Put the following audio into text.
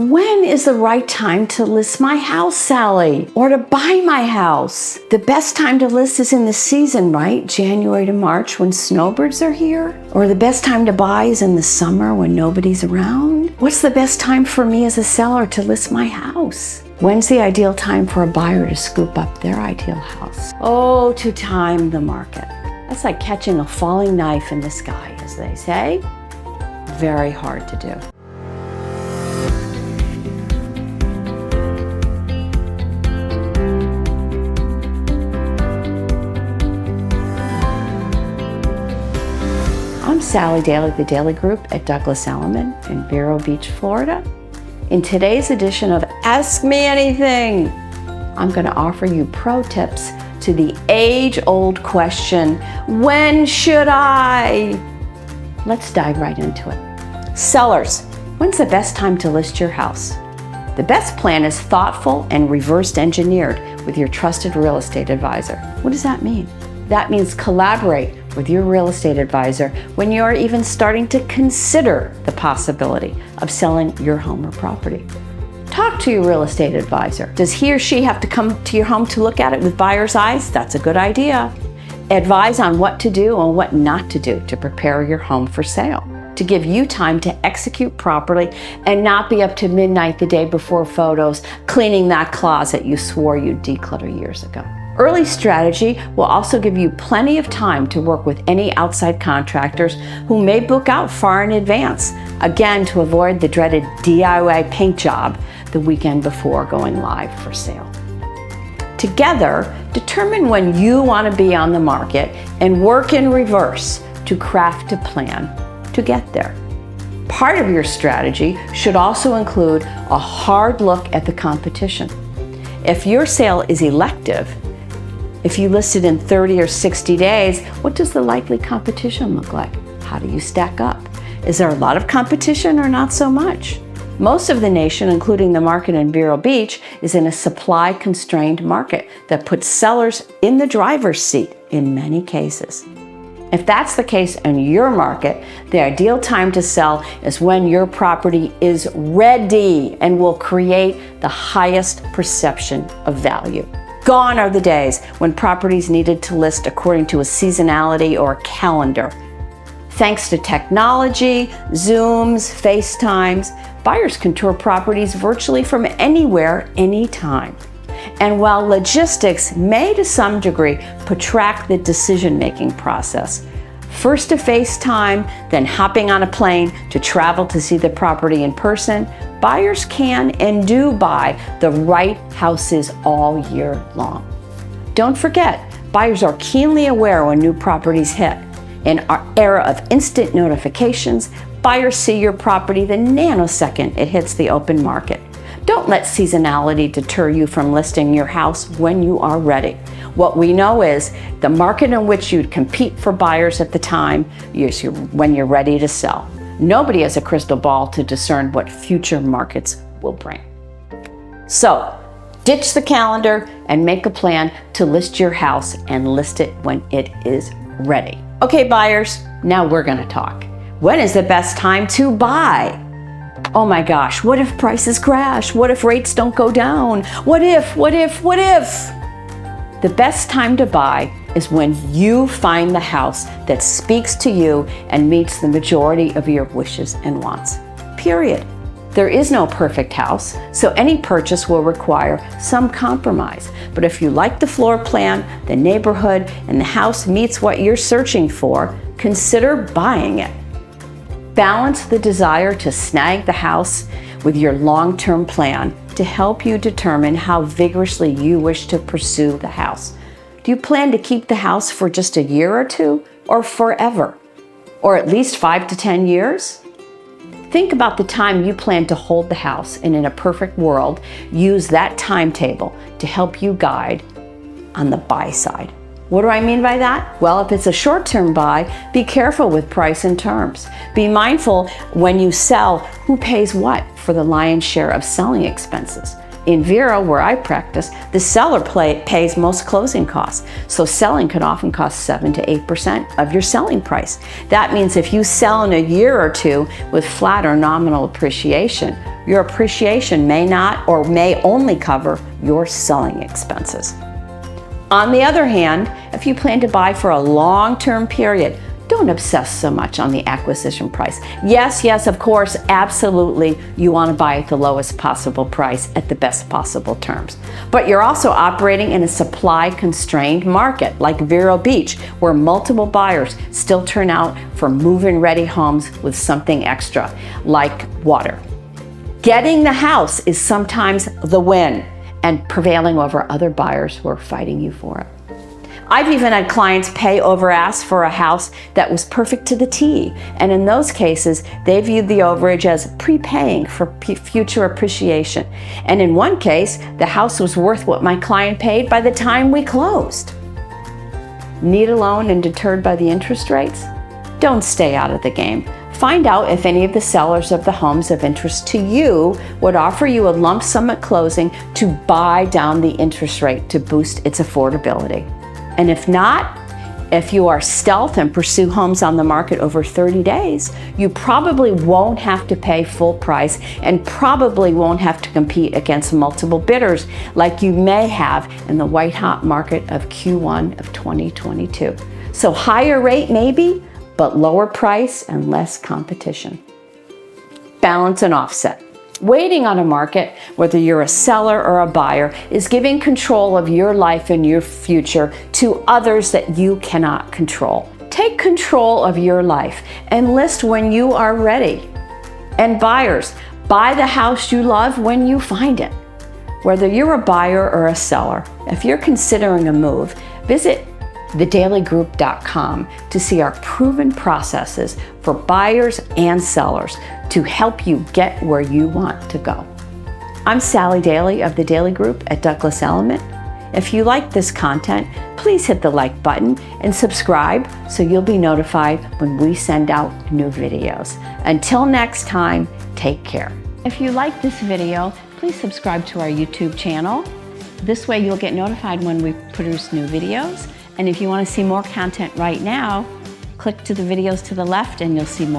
When is the right time to list my house, Sally? Or to buy my house? The best time to list is in the season, right? January to March when snowbirds are here? Or the best time to buy is in the summer when nobody's around? What's the best time for me as a seller to list my house? When's the ideal time for a buyer to scoop up their ideal house? Oh, to time the market. That's like catching a falling knife in the sky, as they say. Very hard to do. I'm Sally Daly, the Daily Group at Douglas Elliman in Vero Beach, Florida. In today's edition of Ask Me Anything, I'm going to offer you pro tips to the age-old question, when should I? Let's dive right into it. Sellers, when's the best time to list your house? The best plan is thoughtful and reverse engineered with your trusted real estate advisor. What does that mean? That means collaborate with your real estate advisor when you're even starting to consider the possibility of selling your home or property. Talk to your real estate advisor. Does he or she have to come to your home to look at it with buyer's eyes? That's a good idea. Advise on what to do and what not to do to prepare your home for sale, to give you time to execute properly and not be up to midnight the day before photos, cleaning that closet you swore you'd declutter years ago. Early strategy will also give you plenty of time to work with any outside contractors who may book out far in advance, again to avoid the dreaded DIY paint job the weekend before going live for sale. Together, determine when you want to be on the market and work in reverse to craft a plan to get there. Part of your strategy should also include a hard look at the competition. If your sale is elective, if you listed in 30 or 60 days, what does the likely competition look like? How do you stack up? Is there a lot of competition or not so much? Most of the nation, including the market in Vero Beach, is in a supply-constrained market that puts sellers in the driver's seat in many cases. If that's the case in your market, the ideal time to sell is when your property is ready and will create the highest perception of value. Gone are the days when properties needed to list according to a seasonality or a calendar. Thanks to technology, Zooms, FaceTimes, buyers can tour properties virtually from anywhere, anytime. And while logistics may to some degree protract the decision-making process, first a FaceTime, then hopping on a plane to travel to see the property in person, buyers can and do buy the right houses all year long. Don't forget, buyers are keenly aware when new properties hit. In our era of instant notifications, buyers see your property the nanosecond it hits the open market. Don't let seasonality deter you from listing your house when you are ready. What we know is the market in which you'd compete for buyers at the time is when you're ready to sell. Nobody has a crystal ball to discern what future markets will bring. So, ditch the calendar and make a plan to list your house and list it when it is ready. Okay, buyers, now we're gonna talk. When is the best time to buy? Oh my gosh, what if prices crash? What if rates don't go down? What if? The best time to buy is when you find the house that speaks to you and meets the majority of your wishes and wants. Period. There is no perfect house, so any purchase will require some compromise. But if you like the floor plan, the neighborhood, and the house meets what you're searching for, consider buying it. Balance the desire to snag the house with your long-term plan to help you determine how vigorously you wish to pursue the house. Do you plan to keep the house for just a year or two, or forever? Or at least 5 to 10 years? Think about the time you plan to hold the house, and in a perfect world, use that timetable to help you guide on the buy side. What do I mean by that? Well, if it's a short-term buy, be careful with price and terms. Be mindful when you sell who pays what for the lion's share of selling expenses. In Vero, where I practice, the seller pays most closing costs, so selling can often cost 7 to 8% of your selling price. That means if you sell in a year or two with flat or nominal appreciation, Your appreciation may not or may only cover your selling expenses. On the other hand, if you plan to buy for a long-term period, don't obsess so much on the acquisition price. Yes, of course, absolutely, you want to buy at the lowest possible price at the best possible terms. But you're also operating in a supply-constrained market like Vero Beach, where multiple buyers still turn out for move-in ready homes with something extra, like water. Getting the house is sometimes the win and prevailing over other buyers who are fighting you for it. I've even had clients pay over ask for a house that was perfect to the T, and in those cases, they viewed the overage as prepaying for future appreciation. And in one case, the house was worth what my client paid by the time we closed. Need a loan and deterred by the interest rates? Don't stay out of the game. Find out if any of the sellers of the homes of interest to you would offer you a lump sum at closing to buy down the interest rate to boost its affordability. And if not, if you are stealth and pursue homes on the market over 30 days, you probably won't have to pay full price and probably won't have to compete against multiple bidders like you may have in the white-hot market of Q1 of 2022. So higher rate maybe, but lower price and less competition. Balance and offset. Waiting on a market, whether you're a seller or a buyer, is giving control of your life and your future to others that you cannot control. Take control of your life and list when you are ready. And buyers, buy the house you love when you find it. Whether you're a buyer or a seller, if you're considering a move, visit thedailygroup.com to see our proven processes for buyers and sellers to help you get where you want to go. I'm Sally Daly of The Daily Group at Douglas Elliman. If you like this content, please hit the like button and subscribe so you'll be notified when we send out new videos. Until next time, take care. If you like this video, please subscribe to our YouTube channel. This way you'll get notified when we produce new videos. And if you want to see more content right now, click to the videos to the left and you'll see more.